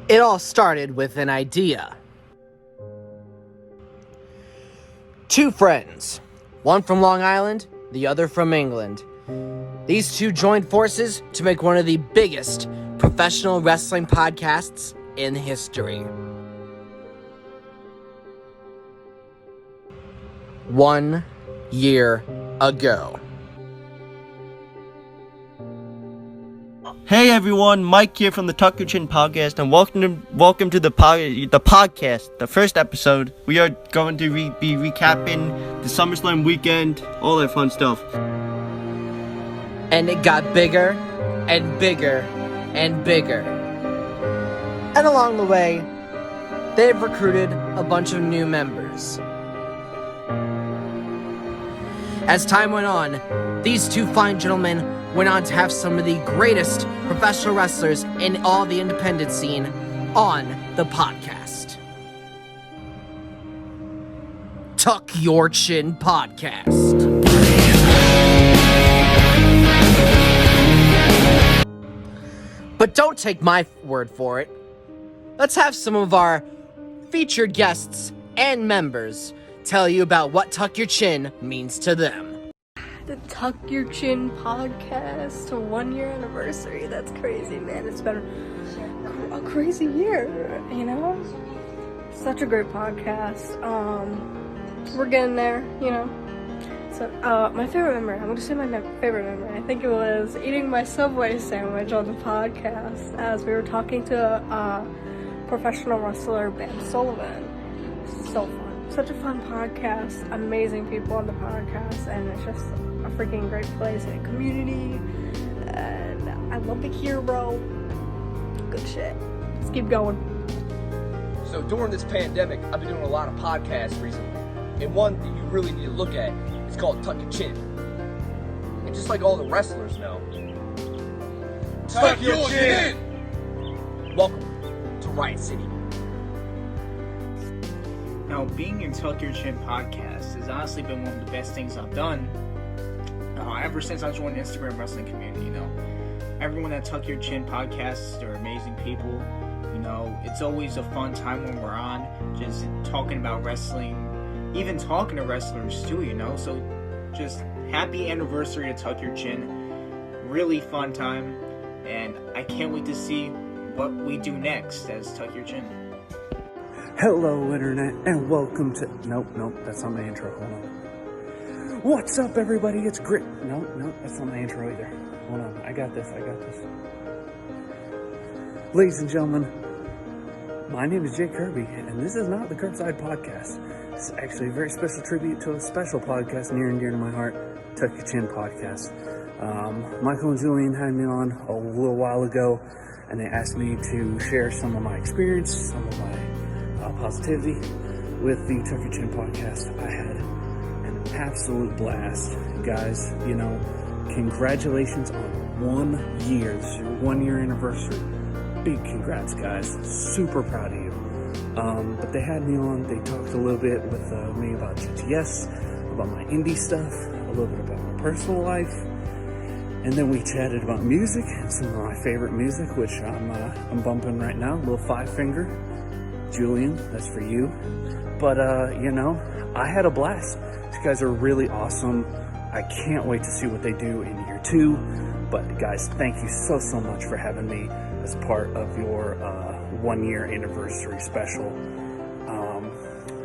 It all started with an idea. Two friends, one from Long Island, the other from England. These two joined forces to make one of the biggest professional wrestling podcasts in history. 1 year ago. Hey everyone, Mike here from the Tuck Your Chin podcast, and welcome to the podcast, the first episode. We are going to be recapping the SummerSlam weekend, all that fun stuff. And it got bigger and bigger and bigger. And along the way, they've recruited a bunch of new members. As time went on, these two fine gentlemen went on to have some of the greatest professional wrestlers in all the independent scene on the podcast. Tuck Your Chin Podcast. But don't take my word for it. Let's have some of our featured guests and members tell you about what Tuck Your Chin means to them. The Tuck Your Chin podcast, a 1 year anniversary. That's crazy, man. It's been a crazy year, you know? Such a great podcast. We're getting there, you know? So, my favorite memory, I'm gonna say my favorite memory. I think it was eating my Subway sandwich on the podcast as we were talking to professional wrestler Ben Sullivan. So fun. Such a fun podcast, amazing people on the podcast, and it's just a freaking great place and community, and I love the hero. Good shit. Let's keep going. So during this pandemic, I've been doing a lot of podcasts recently, and one that you really need to look at is called Tuck Your Chin. And just like all the wrestlers know, Tuck Your Chin! Welcome to Riot City. Now, being in Tuck Your Chin podcast has honestly been one of the best things I've done ever since I joined the Instagram wrestling community. You know, everyone at Tuck Your Chin podcasts, they're amazing people. You know, it's always a fun time when we're on, just talking about wrestling, even talking to wrestlers too, you know. So just happy anniversary to Tuck Your Chin. Really fun time, and I can't wait to see what we do next as Tuck Your Chin. Hello, Internet, and welcome to... Nope, that's not my intro. Hold on. What's up, everybody? It's Grit. Nope, that's not my intro either. Hold on. I got this. Ladies and gentlemen, my name is Jay Kirby, and this is not the Curbside Podcast. It's actually a very special tribute to a special podcast near and dear to my heart, Tuck Your Chin Podcast. Michael and Julian had me on a little while ago, and they asked me to share some of my experience, some of my positivity with the Tuck Your Chin podcast. I had an absolute blast. Guys, you know, congratulations on 1 year. This is your 1 year anniversary. Big congrats, guys. Super proud of you. But they had me on. They talked a little bit with me about GTS, about my indie stuff, a little bit about my personal life. And then we chatted about music and some of my favorite music, which I'm bumping right now. Little Five Finger. Julian, that's for you. But, you know, I had a blast. These guys are really awesome. I can't wait to see what they do in year 2. But, guys, thank you so much for having me as part of your 1 year anniversary special.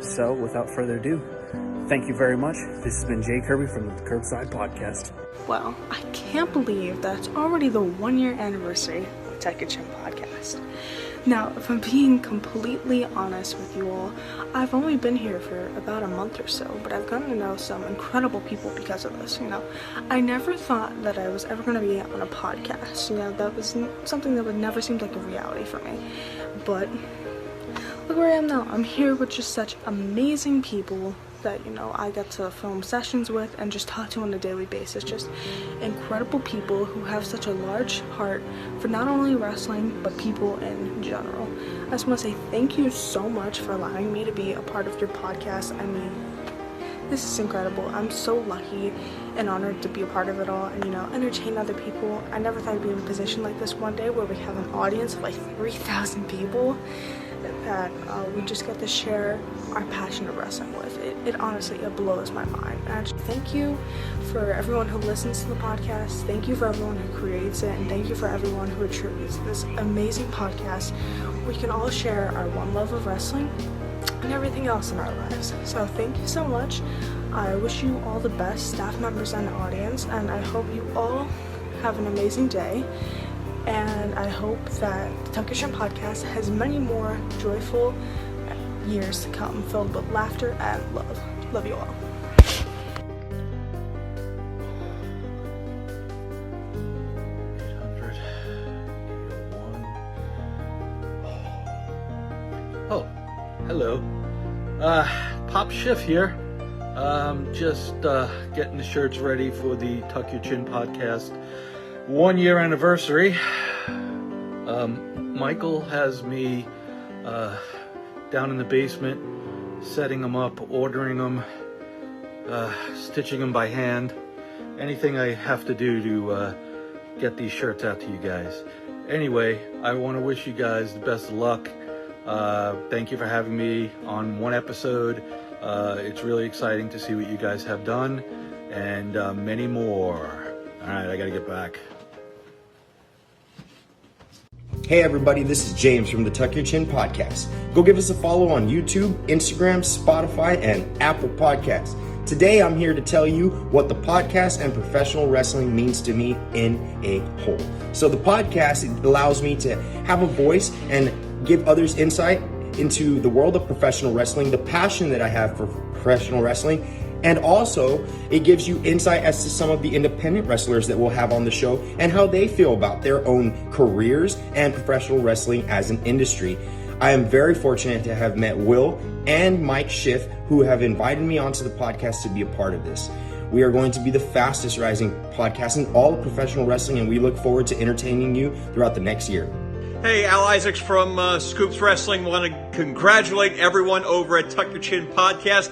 So, without further ado, thank you very much. This has been Jay Kirby from the Curbside Podcast. Well, I can't believe that it's already the 1 year anniversary of Tuck Your Chin podcast. Now, if I'm being completely honest with you all, I've only been here for about a month or so, but I've gotten to know some incredible people because of this, you know. I never thought that I was ever going to be on a podcast, you know, that was something that would never seem like a reality for me, but look where I am now. I'm here with just such amazing people that, you know, I get to film sessions with and just talk to on a daily basis. Just incredible people who have such a large heart for not only wrestling, but people in general. I just want to say thank you so much for allowing me to be a part of your podcast. I mean, This is incredible. I'm so lucky and honored to be a part of it all and, entertain other people. I never thought I'd be in a position like this one day where we have an audience of like 3,000 people that we just get to share our passion of wrestling with. It honestly, it blows my mind. And I just thank you for everyone who listens to the podcast. Thank you for everyone who creates it. And thank you for everyone who attributes this amazing podcast. We can all share our one love of wrestling and everything else in our lives. So thank you so much. I wish you all the best, staff members and audience, and I hope you all have an amazing day. And I hope that the Tuck Your Chin podcast has many more joyful years to come, filled with laughter and love. Love you all. Oh, hello. Pop Schiff here. Just getting the shirts ready for the Tuck Your Chin podcast 1 year anniversary. Michael has me down in the basement, setting them up, ordering them, stitching them by hand. Anything I have to do to get these shirts out to you guys. Anyway, I want to wish you guys the best of luck. Thank you for having me on one episode. It's really exciting to see what you guys have done, and many more. All right, I gotta get back. Hey everybody, this is James from the Tuck Your Chin podcast. Go give us a follow on YouTube, Instagram, Spotify, and Apple Podcasts. Today I'm here to tell you what the podcast and professional wrestling means to me in a whole. So the podcast allows me to have a voice and give others insight into the world of professional wrestling, the passion that I have for professional wrestling, and also it gives you insight as to some of the independent wrestlers that we'll have on the show and how they feel about their own careers and professional wrestling as an industry. I am very fortunate to have met Will and Mike Schiff, who have invited me onto the podcast to be a part of this. We are going to be the fastest rising podcast in all of professional wrestling, and we look forward to entertaining you throughout the next year. Hey, Al Isaacs from Scoops Wrestling. Want to congratulate everyone over at Tuck Your Chin Podcast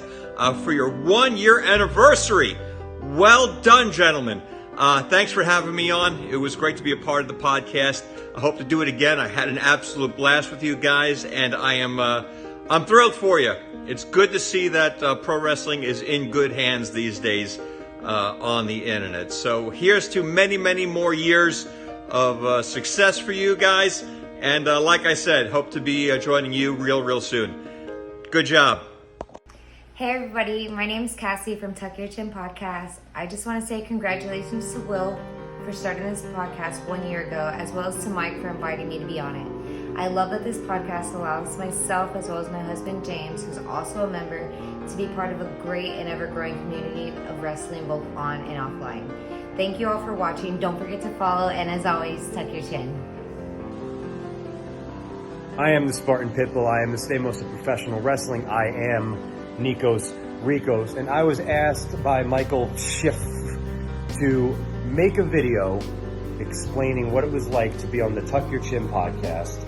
for your 1 year anniversary. Well done, gentlemen. Thanks for having me on. It was great to be a part of the podcast. I hope to do it again. I had an absolute blast with you guys, and I'm thrilled for you. It's good to see that pro wrestling is in good hands these days on the internet. So here's to many, many more years of success for you guys. And like I said, hope to be joining you real soon. Good job. Hey everybody, my name is Cassie from Tuck Your Chin Podcast. I just want to say congratulations to Will for starting this podcast 1 year ago, as well as to Mike for inviting me to be on it. I love that this podcast allows myself, as well as my husband James, who's also a member, to be part of a great and ever-growing community of wrestling both on and offline. Thank you all for watching. Don't forget to follow, and as always, tuck your chin. I am the Spartan Pitbull. I am the Stamos of professional wrestling. I am Nikos Ricos. And I was asked by Michael Schiff to make a video explaining what it was like to be on the Tuck Your Chin podcast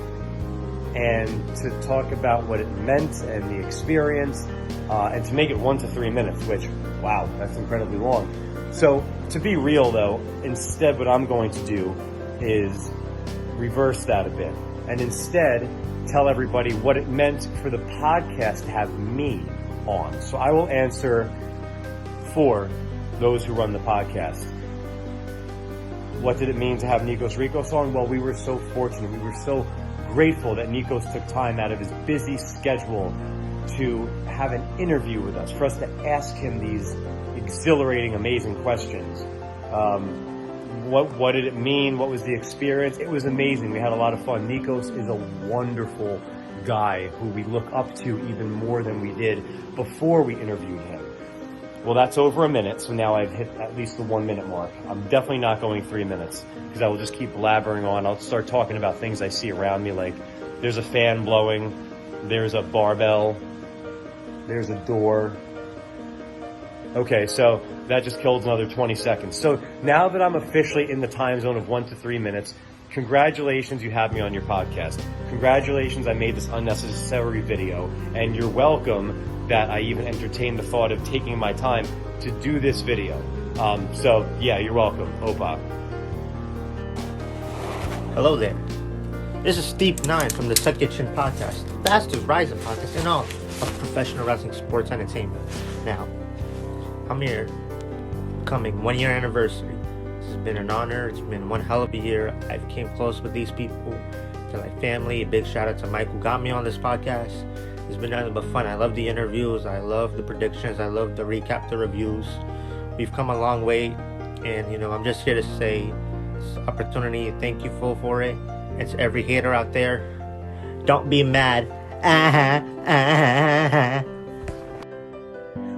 and to talk about what it meant and the experience, and to make it 1 to 3 minutes, which, wow, that's incredibly long. So, to be real though, instead what I'm going to do is reverse that a bit and instead tell everybody what it meant for the podcast to have me on. So I will answer for those who run the podcast. What did it mean to have Nikos Ricos on? Well, we were so fortunate. We were so grateful that Nikos took time out of his busy schedule to have an interview with us, for us to ask him these exhilarating, amazing questions. What did it mean? What was the experience? It was amazing. We had a lot of fun. Nikos is a wonderful guy who we look up to even more than we did before we interviewed him. Well, that's over a minute, so now I've hit at least the 1 minute mark. I'm definitely not going 3 minutes, because I will just keep blabbering on. I'll start talking about things I see around me, like there's a fan blowing, there's a barbell, there's a door. Okay, so that just killed another 20 seconds. So now that I'm officially in the time zone of 1 to 3 minutes, congratulations, you have me on your podcast. Congratulations, I made this unnecessary video. And you're welcome that I even entertained the thought of taking my time to do this video. So, yeah, you're welcome. Opa. Hello there. This is Steepnine from the Tuck Your Chin podcast, the fastest rising podcast in all of professional wrestling sports entertainment. Now, I'm here coming 1 year anniversary. This has been an honor. It's been one hell of a year. I came close with these people. To my family, a big shout out to Mike who got me on this podcast. It's been nothing but fun. I love the interviews. I love the predictions. I love the recap, the reviews. We've come a long way, and I'm just here to say this opportunity. Thank you for it. And to every hater out there, don't be mad.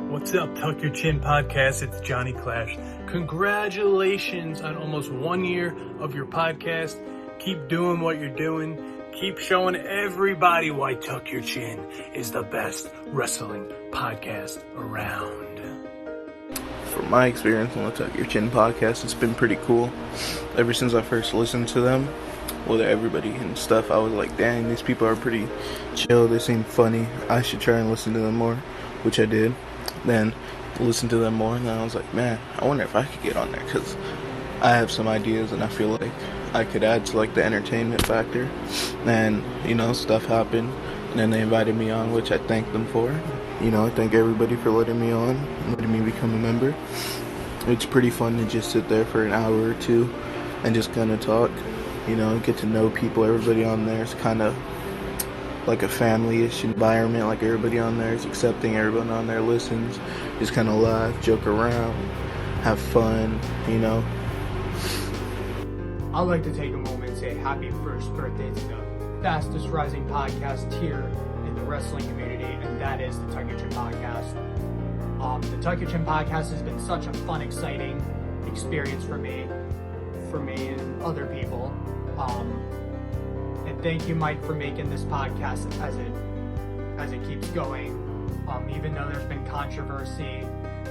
What's up, Tuck Your Chin podcast? It's Johnny Clash. Congratulations on almost 1 year of your podcast. Keep doing what you're doing. Keep showing everybody why Tuck Your Chin is the best wrestling podcast around. From my experience on the Tuck Your Chin podcast, it's been pretty cool. Ever since I first listened to them, well, everybody and stuff, I was like, dang, these people are pretty chill. They seem funny. I should try and listen to them more, which I did. Then listen to them more, and then I was like, man, I wonder if I could get on there, because I have some ideas, and I feel like I could add to like the entertainment factor. And stuff happened, and then they invited me on, which I thank them for. I thank everybody for letting me on, letting me become a member. It's pretty fun to just sit there for an hour or two and just kind of talk, get to know people. Everybody on there is kind of like a family-ish environment. Like, everybody on there is accepting, everyone on there listens, just kind of laugh, joke around, have fun, I'd like to take a moment and say happy first birthday to the fastest rising podcast here in the wrestling community, and that is the Tuck Your Chin podcast. The Tuck Your Chin podcast has been such a fun, exciting experience for me and other people. And thank you, Mike, for making this podcast as it keeps going. Even though there's been controversy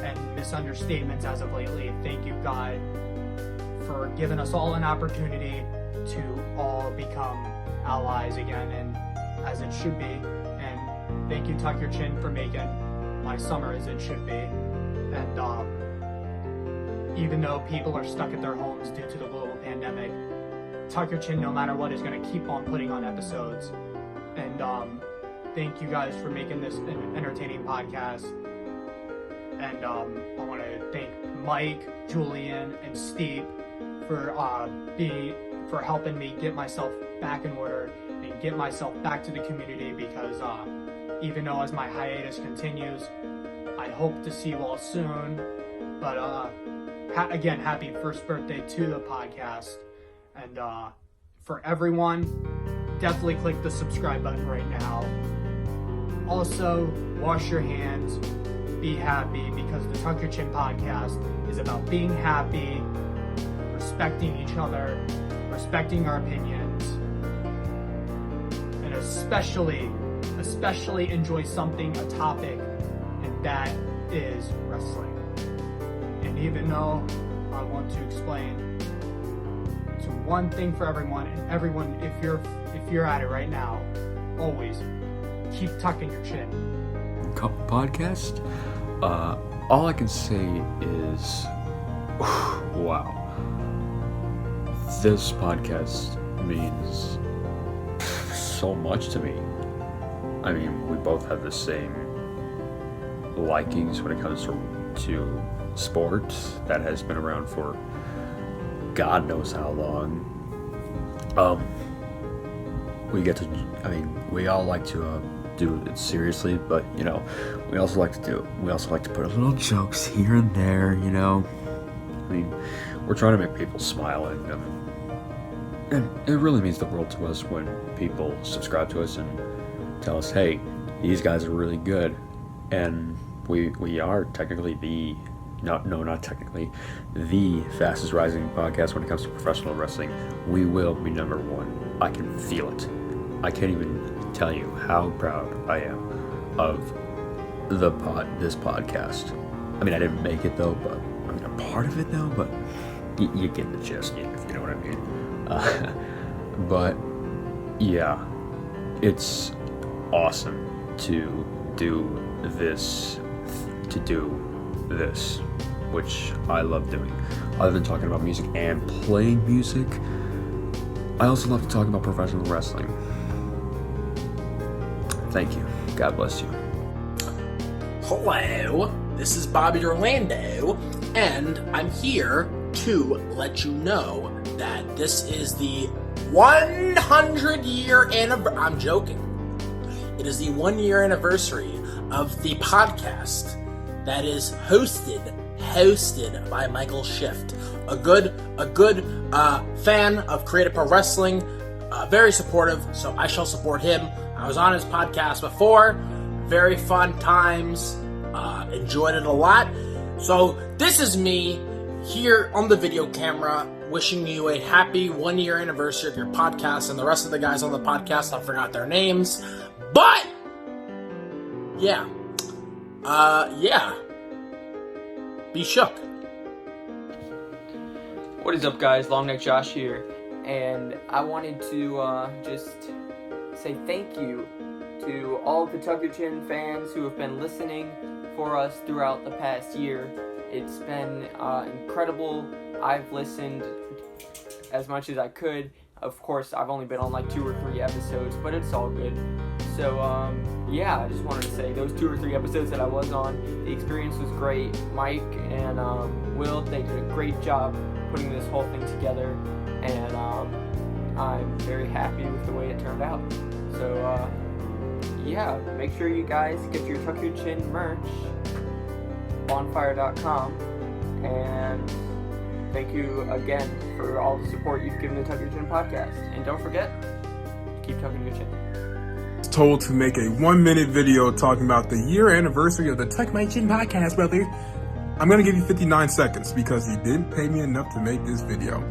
and misunderstandings as of lately, thank you, God, for giving us all an opportunity to all become allies again, and as it should be. And thank you, Tuck Your Chin, for making my summer as it should be. And even though people are stuck at their homes due to the global pandemic, Tuck Your Chin, no matter what, is going to keep on putting on episodes. And thank you guys for making this an entertaining podcast. And I want to thank Mike, Julian, and Steve for helping me get myself back in order and get myself back to the community, because even though as my hiatus continues, I hope to see you all soon. But again, happy first birthday to the podcast. And for everyone, definitely click the subscribe button right now. Also, wash your hands, be happy, because the Tuck Your Chin podcast is about being happy, respecting each other, respecting our opinions, and especially enjoy a topic, and that is wrestling. And even though I want to explain to one thing for everyone, and everyone, if you're at it right now, always keep tucking your chin. Podcast? All I can say is, wow. This podcast means so much to me. I mean, we both have the same likings when it comes to sports that has been around for God knows how long. We all like to do it seriously, but we also like to put a little jokes here and there. I mean, we're trying to make people smile, and it really means the world to us when people subscribe to us and tell us, hey, these guys are really good. And we are technically not technically, the fastest rising podcast when it comes to professional wrestling. We will be number one. I can feel it. I can't even tell you how proud I am of this podcast. I mean, I didn't make it though, but I'm part of it though, but you get the gist, if you know what I mean. But yeah, it's awesome to do this, which I love doing. Other than talking about music and playing music, I also love to talk about professional wrestling. Thank you. God bless you. Hello, this is Bobby Orlando, and I'm here to let you know that this is the 100-year anniversary. I'm joking. It is the 1-year anniversary of the podcast that is hosted by Michael Shift, a good fan of Creative Pro Wrestling, very supportive. So I shall support him. I was on his podcast before. Very fun times. Enjoyed it a lot. So this is me here on the video camera wishing you a happy 1-year anniversary of your podcast, and the rest of the guys on the podcast, I forgot their names. But yeah. Be shook. What is up, guys? Long Neck Josh here, and I wanted to just say thank you to all the Tuck Your Chin fans who have been listening for us throughout the past year. It's been incredible. I've listened as much as I could. Of course, I've only been on like 2 or 3 episodes, but it's all good. So, yeah, I just wanted to say those 2 or 3 episodes that I was on, the experience was great. Mike and Will, they did a great job putting this whole thing together, and I'm very happy with the way it turned out. So, yeah, make sure you guys get your Tuck Your Chin merch, bonfire.com, and thank you again for all the support you've given the Tuck Your Chin podcast. And don't forget, keep tucking your chin. Told to make a 1-minute video talking about the year anniversary of the Tuck My Chin podcast, brother. I'm going to give you 59 seconds because you didn't pay me enough to make this video.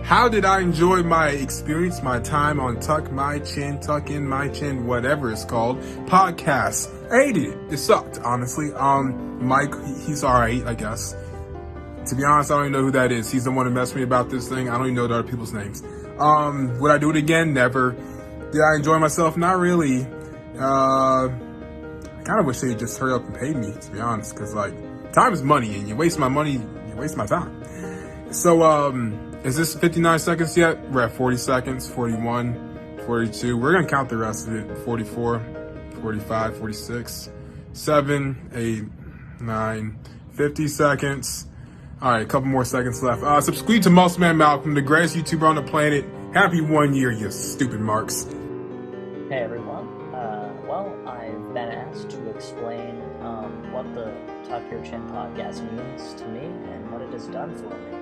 How did I enjoy my experience, my time on Tuck My Chin, Tuck In My Chin, whatever it's called, podcast? I hated it. It sucked, honestly. Mike, he's alright, I guess. To be honest, I don't even know who that is. He's the one who messed me about this thing. I don't even know the other people's names. Would I do it again? Never. Did I enjoy myself? Not really. I kind of wish they'd just hurry up and pay me, to be honest, because, like, time is money, and you waste my money, you waste my time. So, is this 59 seconds yet? We're at 40 seconds, 41, 42. We're going to count the rest of it. 44, 45, 46, 7, 8, 9, 50 seconds. All right, a couple more seconds left. Subscribe to Muscle Man Malcolm, the greatest YouTuber on the planet. Happy 1 year, you stupid marks. Hey everyone. Well, I've been asked to explain what the Tuck Your Chin podcast means to me and what it has done for me.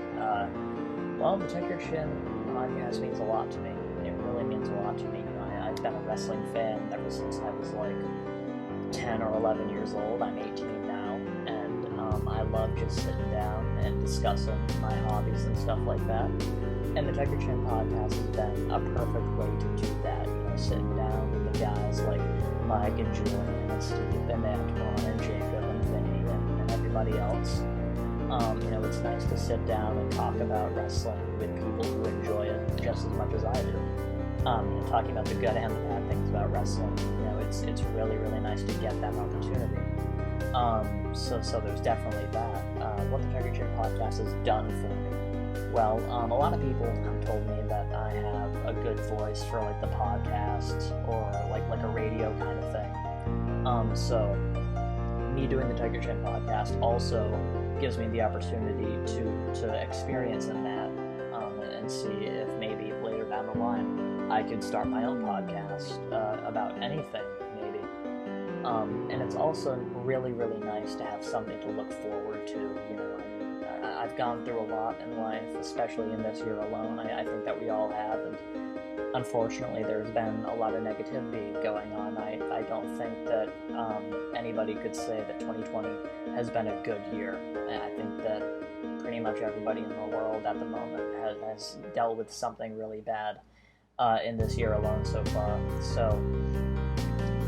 Well, the Tuck Your Chin podcast means a lot to me. It really means a lot to me. I've been a wrestling fan ever since I was like 10 or 11 years old. I'm 18 now, and I love just sitting down and discussing my hobbies and stuff like that. And the Tuck Your Chin podcast has been a perfect way to do that. You know, sitting down with the guys like Mike and Julian and Steve and Antwan and Jacob and Vinny and everybody else. You know, it's nice to sit down and talk about wrestling with people who enjoy it just as much as I do. You know, talking about the good and the bad things about wrestling. You know, it's really, really nice to get that opportunity. So there's definitely that. What the Tuck Your Chin podcast has done for me. Well, a lot of people have told me that I have a good voice for like the podcast or like a radio kind of thing. So me doing the Tuck Your Chin podcast also gives me the opportunity to experience in that and see if maybe later down the line I could start my own podcast about anything, maybe. And it's also really, really nice to have something to look forward to. You know, I've gone through a lot in life, especially in this year alone. I think that we all have, and unfortunately there's been a lot of negativity going on. I don't think that anybody could say that 2020 has been a good year. I think that pretty much everybody in the world at the moment has dealt with something really bad in this year alone so far. So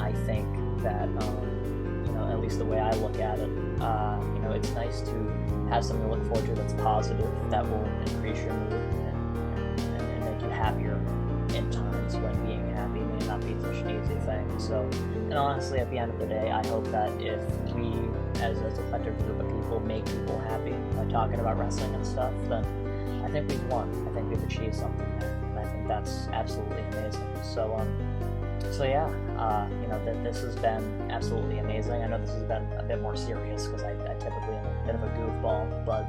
I think that, you know, at least the way I look at it, you know, it's nice to have something to look forward to that's positive, that will increase your mood and make you happier So, and honestly, at the end of the day, I hope that if we, as a collective group of people, make people happy by talking about wrestling and stuff, then I think we've won. I think we've achieved something there, and I think that's absolutely amazing. So yeah, this has been absolutely amazing. I know this has been a bit more serious because I typically am a bit of a goofball, but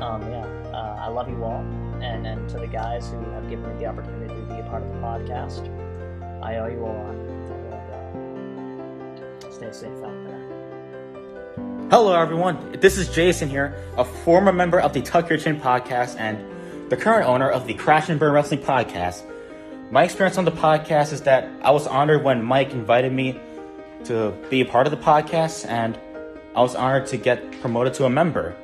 I love you all, and to the guys who have given me the opportunity to be a part of the podcast, I owe you a lot. Stay safe out there. Hello everyone, this is Jason here, a former member of the Tuck Your Chin podcast and the current owner of the Crash and Burn Wrestling podcast. My experience on the podcast is that I was honored when Mike invited me to be a part of the podcast, and I was honored to get promoted to a member.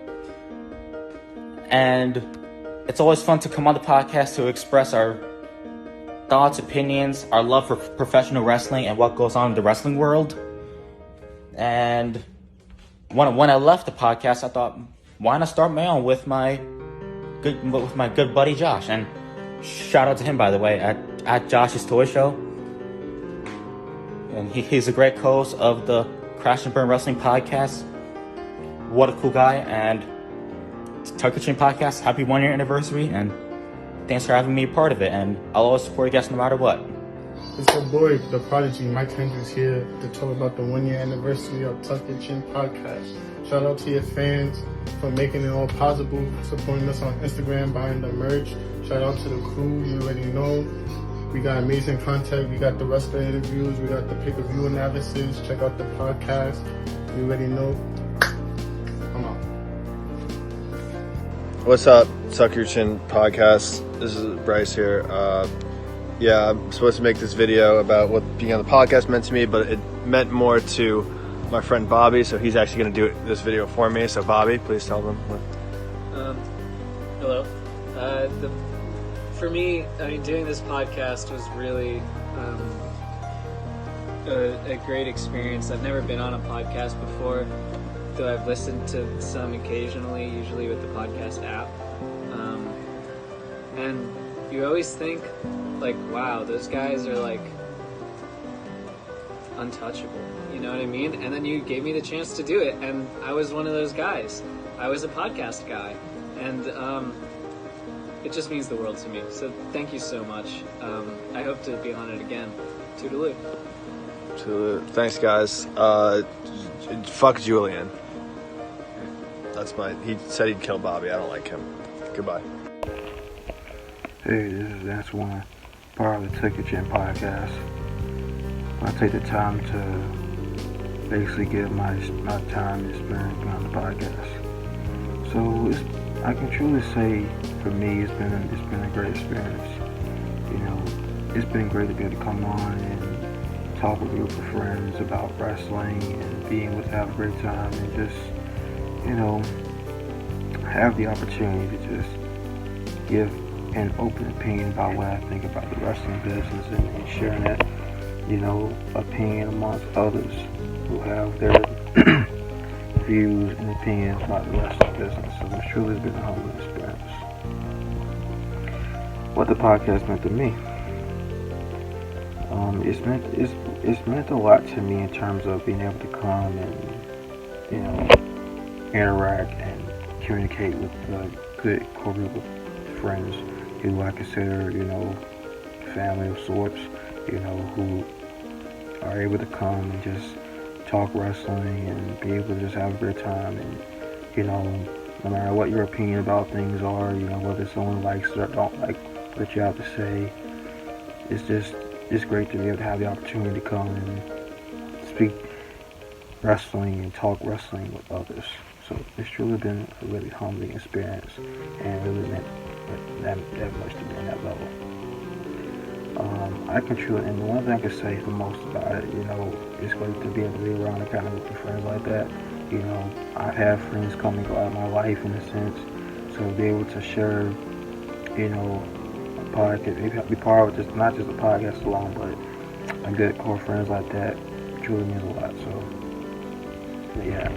And it's always fun to come on the podcast to express our thoughts, opinions, our love for professional wrestling and what goes on in the wrestling world. And when I left the podcast, I thought, why not start my own with my good buddy Josh? And shout out to him, by the way, at Josh's Toy Show. And he's a great co-host of the Crash and Burn Wrestling podcast. What a cool guy. And Tuck Your Chin podcast, happy 1 year anniversary, and thanks for having me a part of it. And I'll always support you guys no matter what. It's your boy, the Prodigy, Mike Hendricks here to talk about the 1 year anniversary of Tuck Your Chin podcast. Shout out to your fans for making it all possible, supporting us on Instagram, buying the merch. Shout out to the crew, you already know. We got amazing content, we got the wrestler interviews, we got the pay-per-view analysis. Check out the podcast, you already know. I'm out. What's up, Tuck Your Chin podcast? This is Bryce here. I'm supposed to make this video about what being on the podcast meant to me, but it meant more to my friend Bobby, so he's actually going to do this video for me. So Bobby, please tell them. Hello. For me, doing this podcast was really a great experience. I've never been on a podcast before, though I've listened to some occasionally, usually with the podcast app. And you always think, like, wow, those guys are, like, untouchable. You know what I mean? And then you gave me the chance to do it, and I was one of those guys. I was a podcast guy. And it just means the world to me. So thank you so much. I hope to be on it again. Toodaloo. Thanks, guys. Fuck Julian. He said he'd kill Bobby. I don't like him. Goodbye. Hey, this is Antwan, part of the Tuck Your Chin podcast. I take the time to basically give my time and experience on the podcast. So I can truly say, for me, it's been a great experience. You know, it's been great to be able to come on and talk with a group of friends about wrestling and being able to have a great time and just, you know, have the opportunity to just give an open opinion about what I think about the wrestling business and sharing that, you know, opinion amongst others who have their views and opinions about the wrestling business. So it's truly been a humbling experience. What the podcast meant to me. It's meant a lot to me in terms of being able to come and, you know, interact and communicate with a good core group of friends who I consider, you know, family of sorts, you know, who are able to come and just talk wrestling and be able to just have a great time. And, you know, no matter what your opinion about things are, you know, whether someone likes or don't like what you have to say, it's great to be able to have the opportunity to come and speak wrestling and talk wrestling with others. So it's truly been a really humbling experience and really meant that much to me on that level. I can truly, and the one thing I can say the most about it, you know, it's great to be able to be around a kind of group of friends like that. You know, I've had friends come and go out of my life in a sense, so to be able to share, you know, a podcast, maybe be part of just not just a podcast alone, but a good core friends like that truly means a lot. So, yeah.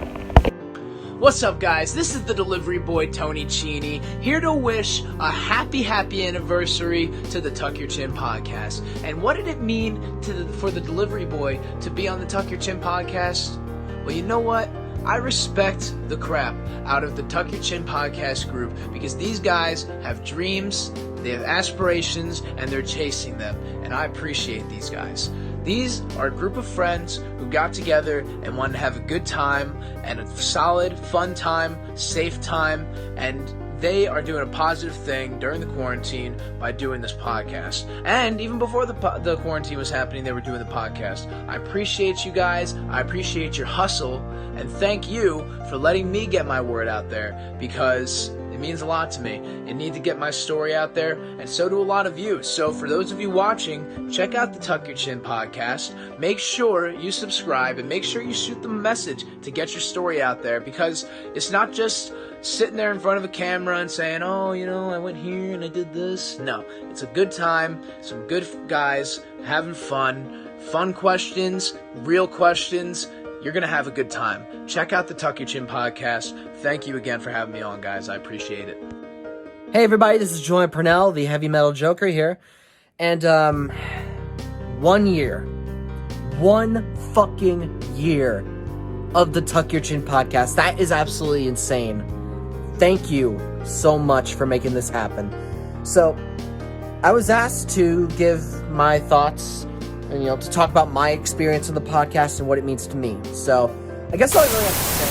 What's up, guys? This is the delivery boy, Tony Cini, here to wish a happy anniversary to the Tuck Your Chin podcast. And what did it mean for the delivery boy to be on the Tuck Your Chin podcast? Well, you know what? I respect the crap out of the Tuck Your Chin podcast group because these guys have dreams, they have aspirations, and they're chasing them. And I appreciate these guys. These are a group of friends who got together and wanted to have a good time and a solid, fun time, safe time, and they are doing a positive thing during the quarantine by doing this podcast. And even before the quarantine was happening, they were doing the podcast. I appreciate you guys. I appreciate your hustle. And thank you for letting me get my word out there because it means a lot to me. I need to get my story out there, and so do a lot of you. So for those of you watching, check out the Tuck Your Chin podcast. Make sure you subscribe and make sure you shoot them a message to get your story out there because it's not just sitting there in front of a camera and saying, oh, you know, I went here and I did this. No, it's a good time, some good guys having fun questions, real questions. You're going to have a good time. Check out the Tuck Your Chin podcast. Thank you again for having me on, guys. I appreciate it. Hey, everybody. This is Julian Purnell, the Heavy Metal Joker here. And, 1 year. 1 fucking year of the Tuck Your Chin podcast. That is absolutely insane. Thank you so much for making this happen. So, I was asked to give my thoughts and, to talk about my experience on the podcast and what it means to me. So, I guess all I really have to say...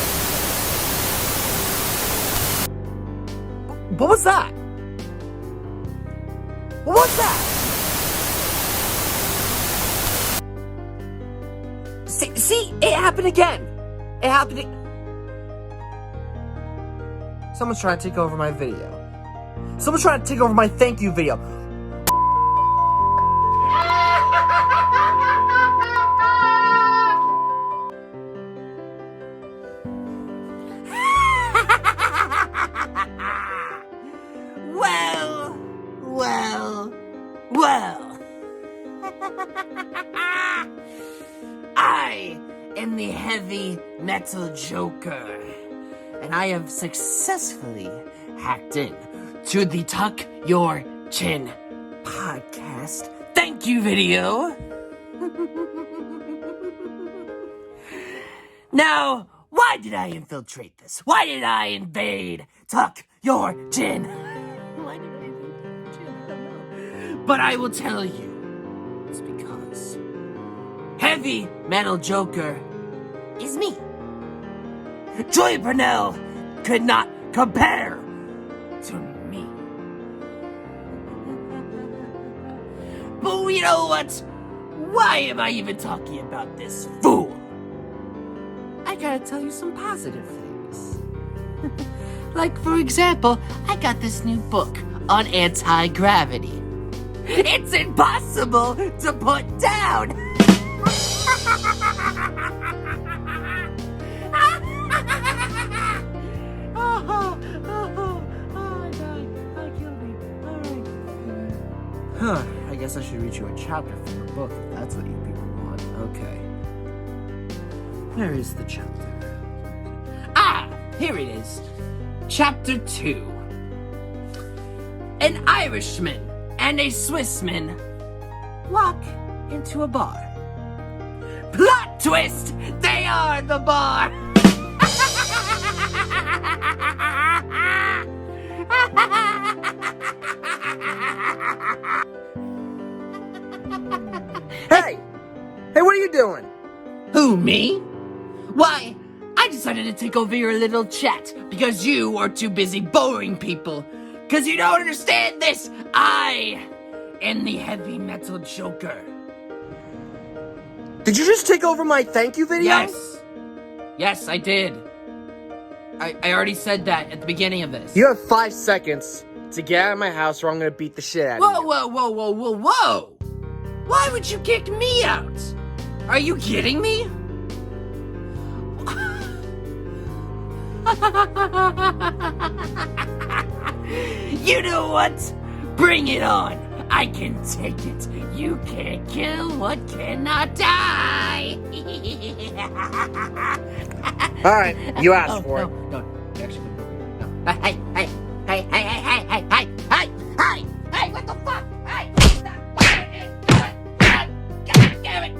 What was that? What was that? See, it happened again. It happened Someone's trying to take over my video. Someone's trying to take over my thank you video. Well. I am the Heavy Metal Joker, and I have successfully hacked in to the Tuck Your Chin podcast thank you video. Now, why did I infiltrate this? Why did I invade Tuck Your Chin? Why did I invade Tuck Your Chin? I don't know. But I will tell you, it's because Heavy Metal Joker is me. Julian Purnell could not compare to me. But you know what? Why am I even talking about this fool? I gotta tell you some positive things. Like, for example, I got this new book on anti-gravity. It's impossible to put down! Huh, I guess I should read you a chapter from the book if that's what you people want. Okay. Where is the chapter? Ah! Here it is. Chapter 2. An Irishman and a Swissman walk into a bar. Plot twist! They are the bar! Hey! Hey, what are you doing? Who, me? Why, I decided to take over your little chat because you are too busy boring people. Because you don't understand this. I am the Heavy Metal Joker. Did you just take over my thank you video? Yes. Yes, I did. I already said that at the beginning of this. You have 5 seconds to get out of my house or I'm going to beat the shit out of you. Whoa. Why would you kick me out? Are you kidding me? You know what? Bring it on. I can take it. You can't kill what cannot die. All right, you asked for it. No, actually, no. Hey, what the fuck? Hey, God damn it!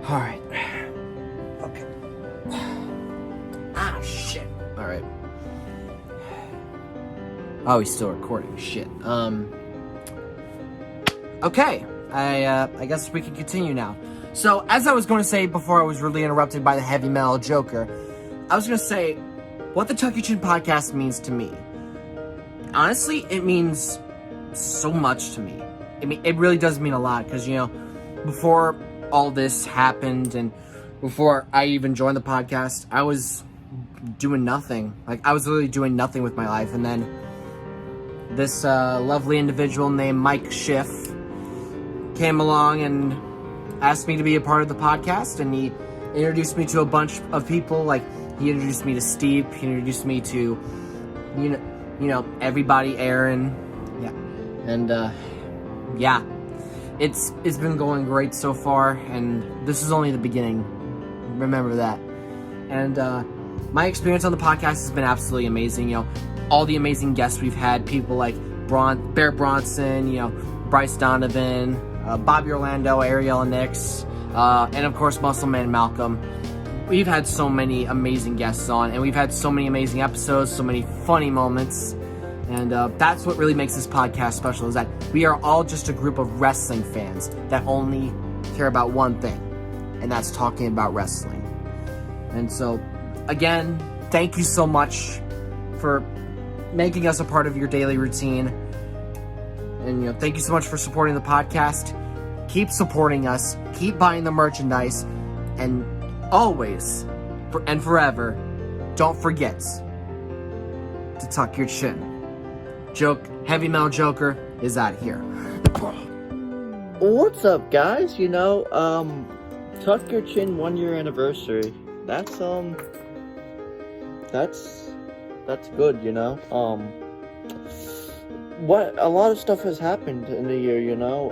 All right. Okay. Ah, shit. All right. Oh, he's still recording. Shit. Okay. I guess we can continue now. So, as I was going to say before I was really interrupted by the heavy metal Joker, I was going to say what the Tuck Your Chin podcast means to me. Honestly, it means so much to me. It really does mean a lot because, you know, before all this happened and before I even joined the podcast, I was doing nothing. Like, I was literally doing nothing with my life. And then this lovely individual named Mike Schiff came along and asked me to be a part of the podcast, and he introduced me to a bunch of people. Like, he introduced me to Steve, he introduced me to, you know, everybody, Erin, yeah, and, yeah, it's been going great so far, and this is only the beginning, remember that, and, my experience on the podcast has been absolutely amazing, you know, all the amazing guests we've had, people like Bear Bronson, you know, Bryce Donovan, Bobby Orlando, Ariel Nix, and of course Muscle Man Malcolm. We've had so many amazing guests on, and we've had so many amazing episodes, so many funny moments, and that's what really makes this podcast special, is that we are all just a group of wrestling fans that only care about one thing, and that's talking about wrestling. And so, again, thank you so much for making us a part of your daily routine. And, you know, thank you so much for supporting the podcast. Keep supporting us. Keep buying the merchandise. And always and forever, don't forget to tuck your chin. Heavy Metal Joker is out of here. What's up, guys? You know, Tuck Your Chin 1 year anniversary. That's good, you know. A lot of stuff has happened in the year, you know.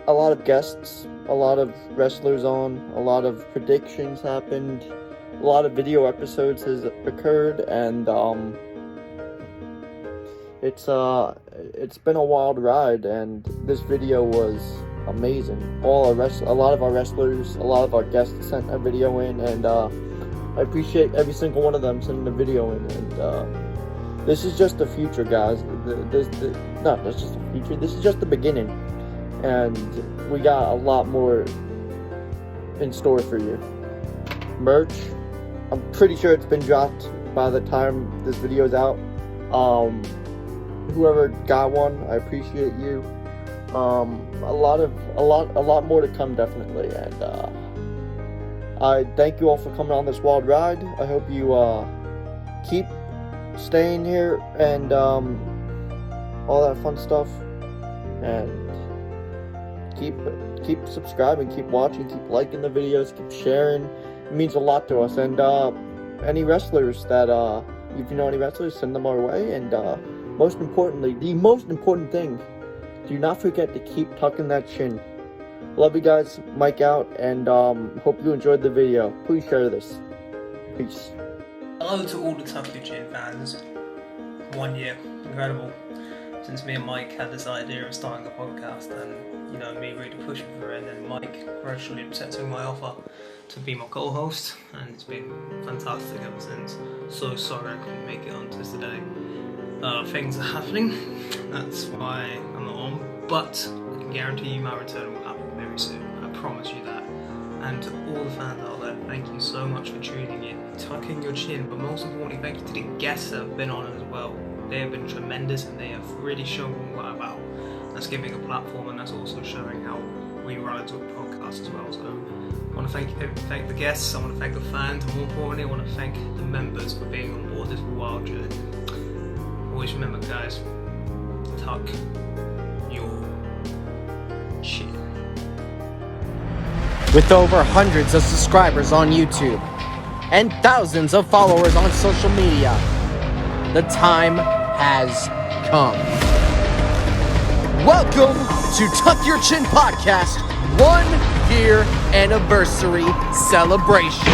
A lot of guests, a lot of wrestlers on, a lot of predictions happened, a lot of video episodes has occurred, and it's been a wild ride, and this video was amazing. A lot of our wrestlers, a lot of our guests sent a video in, and I appreciate every single one of them sending a video in, and this is just the future, guys. That's just the future. This is just the beginning, and we got a lot more in store for you. Merch, I'm pretty sure it's been dropped by the time this video's out. Whoever got one, I appreciate you. A lot more to come, definitely, and I thank you all for coming on this wild ride. I hope you keep staying here and all that fun stuff, and keep subscribing, keep watching, keep liking the videos, keep sharing. It means a lot to us. And any wrestlers that if you know any wrestlers, send them our way. And most importantly, the most important thing, do not forget to keep tucking that chin. Love you guys. Mike out, and hope you enjoyed the video. Please share this. Peace. Hello to all the Tuck Your Chin fans. 1 year, incredible. Since me and Mike had this idea of starting a podcast, and you know, me really pushing for it, and then Mike graciously accepting my offer to be my co-host, and it's been fantastic ever since. So sorry I couldn't make it on to today. Things are happening, that's why I'm not on, but I can guarantee you my return will happen very soon. I promise you that. And to all the fans out there, thank you so much for tuning in, tucking your chin, but most importantly, thank you to the guests that have been on as well. They have been tremendous, and they have really shown what we're about. That's giving a platform, and that's also showing how we run into a podcast as well. So I want to thank the guests, I want to thank the fans, and more importantly, I want to thank the members for being on board this wild journey. Always remember, guys, tuck your chin. With over hundreds of subscribers on YouTube and thousands of followers on social media, the time has come. Welcome to Tuck Your Chin Podcast 1 year anniversary celebration.